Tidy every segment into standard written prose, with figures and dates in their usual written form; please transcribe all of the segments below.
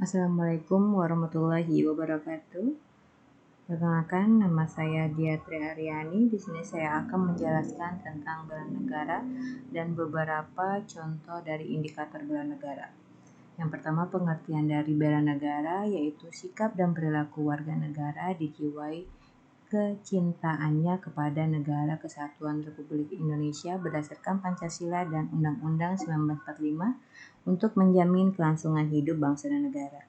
Assalamualaikum warahmatullahi wabarakatuh. Perkenalkan, nama saya Diatri Aryani. Di sini saya akan menjelaskan tentang bela negara dan beberapa contoh dari indikator bela negara. Yang pertama, pengertian dari bela negara yaitu sikap dan perilaku warga negara dijiwai kecintaannya kepada Negara Kesatuan Republik Indonesia berdasarkan Pancasila dan Undang-Undang 1945 untuk menjamin kelangsungan hidup bangsa dan negara.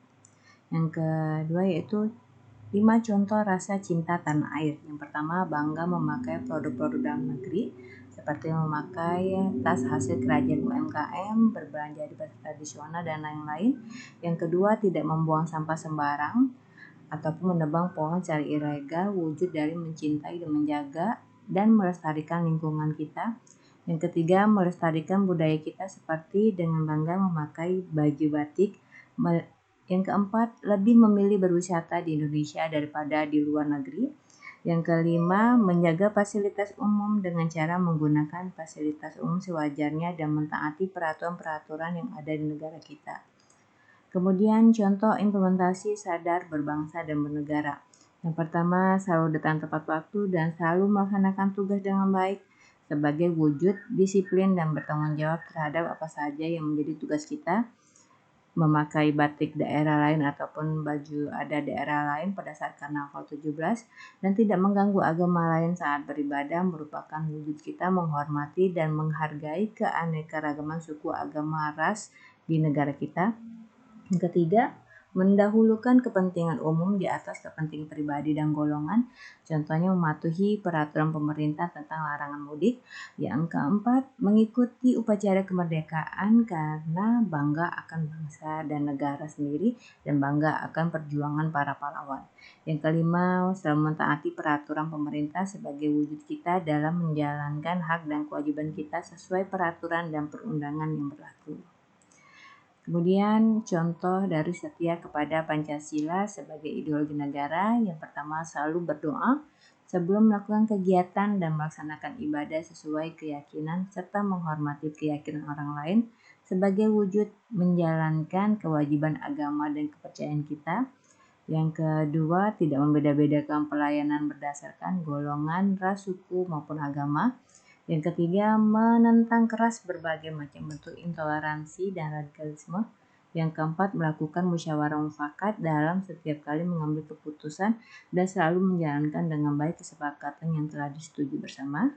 Yang kedua yaitu 5 contoh rasa cinta tanah air. Yang pertama, bangga memakai produk-produk dalam negeri seperti memakai tas hasil kerajinan UMKM, berbelanja di pasar tradisional dan lain-lain. Yang kedua, tidak membuang sampah sembarang ataupun menebang pohon secara ilegal, wujud dari mencintai dan menjaga dan melestarikan lingkungan kita. Yang ketiga, melestarikan budaya kita seperti dengan bangga memakai baju batik. Yang keempat, lebih memilih berwisata di Indonesia daripada di luar negeri. Yang kelima, menjaga fasilitas umum dengan cara menggunakan fasilitas umum sewajarnya dan mentaati peraturan-peraturan yang ada di negara kita. Kemudian contoh implementasi sadar berbangsa dan bernegara. Yang pertama, selalu datang tepat waktu dan selalu melaksanakan tugas dengan baik sebagai wujud disiplin dan bertanggung jawab terhadap apa saja yang menjadi tugas kita. Memakai batik daerah lain ataupun baju ada daerah lain pada saat Karnaval 17 dan tidak mengganggu agama lain saat beribadah merupakan wujud kita menghormati dan menghargai keanekaragaman suku, agama, ras di negara kita. Yang ketiga, mendahulukan kepentingan umum di atas kepentingan pribadi dan golongan, contohnya mematuhi peraturan pemerintah tentang larangan mudik. Yang keempat, mengikuti upacara kemerdekaan karena bangga akan bangsa dan negara sendiri dan bangga akan perjuangan para pahlawan. Yang kelima, selalu mentaati peraturan pemerintah sebagai wujud kita dalam menjalankan hak dan kewajiban kita sesuai peraturan dan perundangan yang berlaku. Kemudian contoh dari setia kepada Pancasila sebagai ideologi negara. Yang pertama, selalu berdoa sebelum melakukan kegiatan dan melaksanakan ibadah sesuai keyakinan serta menghormati keyakinan orang lain sebagai wujud menjalankan kewajiban agama dan kepercayaan kita. Yang kedua, tidak membeda-bedakan pelayanan berdasarkan golongan, ras, suku maupun agama. Yang ketiga, menentang keras berbagai macam bentuk intoleransi dan radikalisme. Yang keempat, melakukan musyawarah mufakat dalam setiap kali mengambil keputusan dan selalu menjalankan dengan baik kesepakatan yang telah disetujui bersama.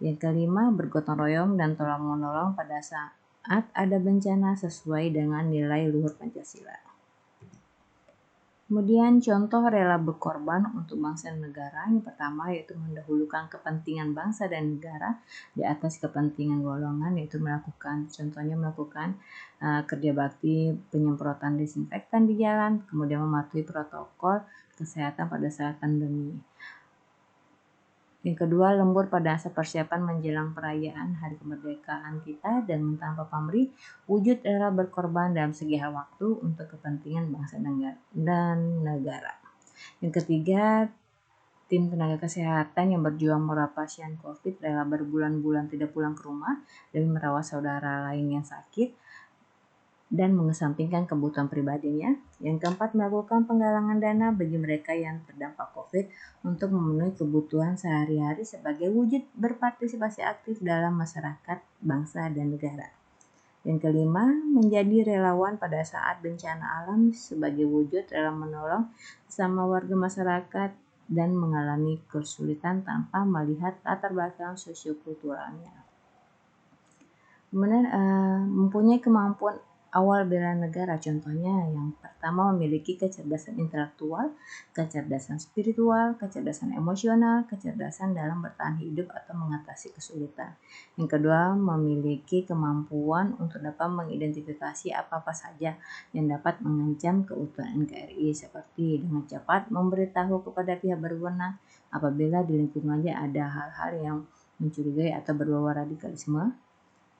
Yang kelima, bergotong royong dan tolong-menolong pada saat ada bencana sesuai dengan nilai luhur Pancasila. Kemudian contoh rela berkorban untuk bangsa dan negara. Yang pertama yaitu mendahulukan kepentingan bangsa dan negara di atas kepentingan golongan, yaitu melakukan kerja bakti penyemprotan desinfektan di jalan, kemudian mematuhi protokol kesehatan pada saat pandemi. Yang kedua, lembur pada saat persiapan menjelang perayaan hari kemerdekaan kita dan tanpa pamrih, wujud rela berkorban dalam segi hal waktu untuk kepentingan bangsa dan negara. Yang ketiga, tim tenaga kesehatan yang berjuang merawat pasien COVID rela berbulan-bulan tidak pulang ke rumah demi merawat saudara lain yang sakit dan mengesampingkan kebutuhan pribadinya. Yang keempat, melakukan penggalangan dana bagi mereka yang terdampak COVID untuk memenuhi kebutuhan sehari-hari sebagai wujud berpartisipasi aktif dalam masyarakat, bangsa, dan negara. Yang kelima, menjadi relawan pada saat bencana alam sebagai wujud rela menolong sesama warga masyarakat dan mengalami kesulitan tanpa melihat latar belakang sosiokulturalnya. Kemudian mempunyai kemampuan awal bela negara, contohnya yang pertama memiliki kecerdasan intelektual, kecerdasan spiritual, kecerdasan emosional, kecerdasan dalam bertahan hidup atau mengatasi kesulitan. Yang kedua, memiliki kemampuan untuk dapat mengidentifikasi apa-apa saja yang dapat mengancam keutuhan NKRI, seperti dengan cepat memberitahu kepada pihak berwenang apabila di lingkungannya ada hal-hal yang mencurigai atau berbau radikalisme.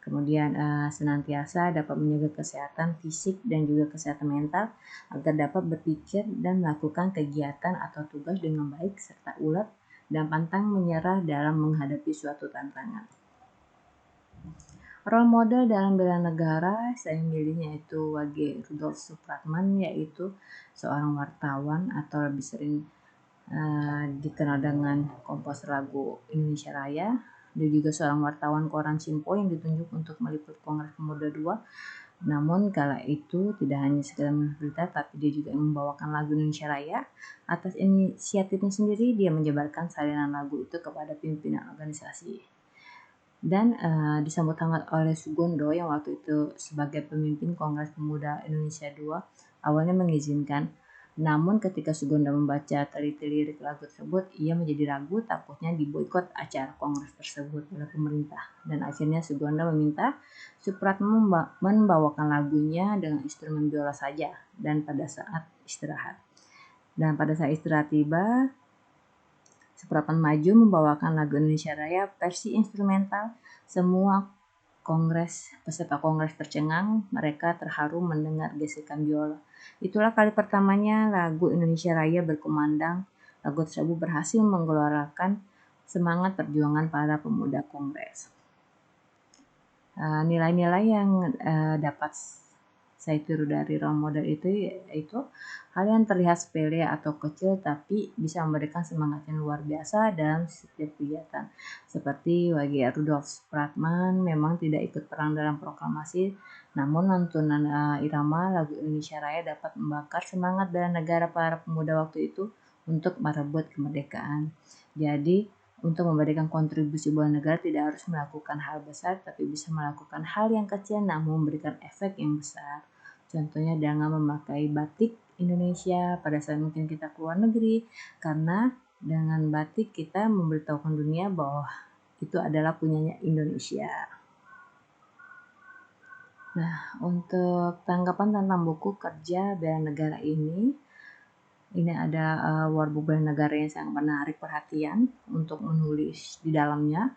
Kemudian senantiasa dapat menjaga kesehatan fisik dan juga kesehatan mental agar dapat berpikir dan melakukan kegiatan atau tugas dengan baik serta ulet dan pantang menyerah dalam menghadapi suatu tantangan. Role model dalam bela negara saya milihnya itu W.G. Rudolf Supratman, yaitu seorang wartawan atau lebih sering dikenal dengan komposer lagu Indonesia Raya. Dia juga seorang wartawan koran Simpo yang ditunjuk untuk meliput Kongres Pemuda II. Namun kala itu tidak hanya sekedar berita, tapi dia juga membawakan lagu Indonesia Raya. Atas inisiatifnya sendiri, dia menyebarkan salinan lagu itu kepada pimpinan organisasi. Dan disambut hangat oleh Sugondo yang waktu itu sebagai pemimpin Kongres Pemuda Indonesia II, awalnya mengizinkan. Namun ketika Sugondo membaca teliti lirik lagu tersebut, ia menjadi ragu, takutnya diboikot acara kongres tersebut oleh pemerintah. Dan akhirnya Sugondo meminta Supratman membawakan lagunya dengan instrumen biola saja dan pada saat istirahat. Dan pada saat istirahat tiba, Supratman maju membawakan lagu Indonesia Raya versi instrumental. Semua peserta kongres tercengang, mereka terharu mendengar gesekan biola. Itulah kali pertamanya lagu Indonesia Raya berkumandang. Lagu tersebut berhasil menggelorakan semangat perjuangan para pemuda kongres. Nilai-nilai yang dapat saya tiru dari role model itu yaitu hal yang terlihat sepele atau kecil tapi bisa memberikan semangat yang luar biasa dalam setiap kegiatan. Seperti W.G. Rudolf Supratman memang tidak ikut perang dalam proklamasi, namun lantunan irama lagu Indonesia Raya dapat membakar semangat bela negara para pemuda waktu itu untuk merebut kemerdekaan. Jadi untuk memberikan kontribusi bela negara tidak harus melakukan hal besar, tapi bisa melakukan hal yang kecil namun memberikan efek yang besar. Contohnya dengan memakai batik Indonesia pada saat mungkin kita keluar negeri, karena dengan batik kita memberitahukan dunia bahwa itu adalah punyanya Indonesia. Nah, untuk tanggapan tentang buku Kerja Bela Negara ini ada workbook bela negara yang sangat menarik perhatian untuk menulis di dalamnya.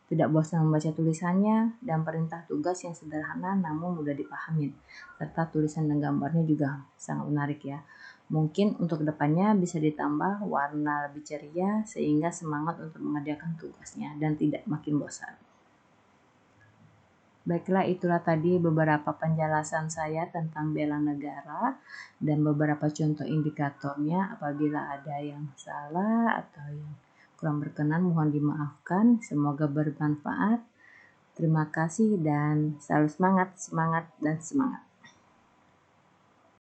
Tidak bosan membaca tulisannya dan perintah tugas yang sederhana namun mudah dipahami. Serta tulisan dan gambarnya juga sangat menarik ya. Mungkin untuk kedepannya bisa ditambah warna lebih ceria sehingga semangat untuk mengerjakan tugasnya dan tidak makin bosan. Baiklah, itulah tadi beberapa penjelasan saya tentang bela negara dan beberapa contoh indikatornya. Apabila ada yang salah atau yang kurang berkenan mohon dimaafkan. Semoga bermanfaat. Terima kasih dan selalu semangat, semangat, dan semangat.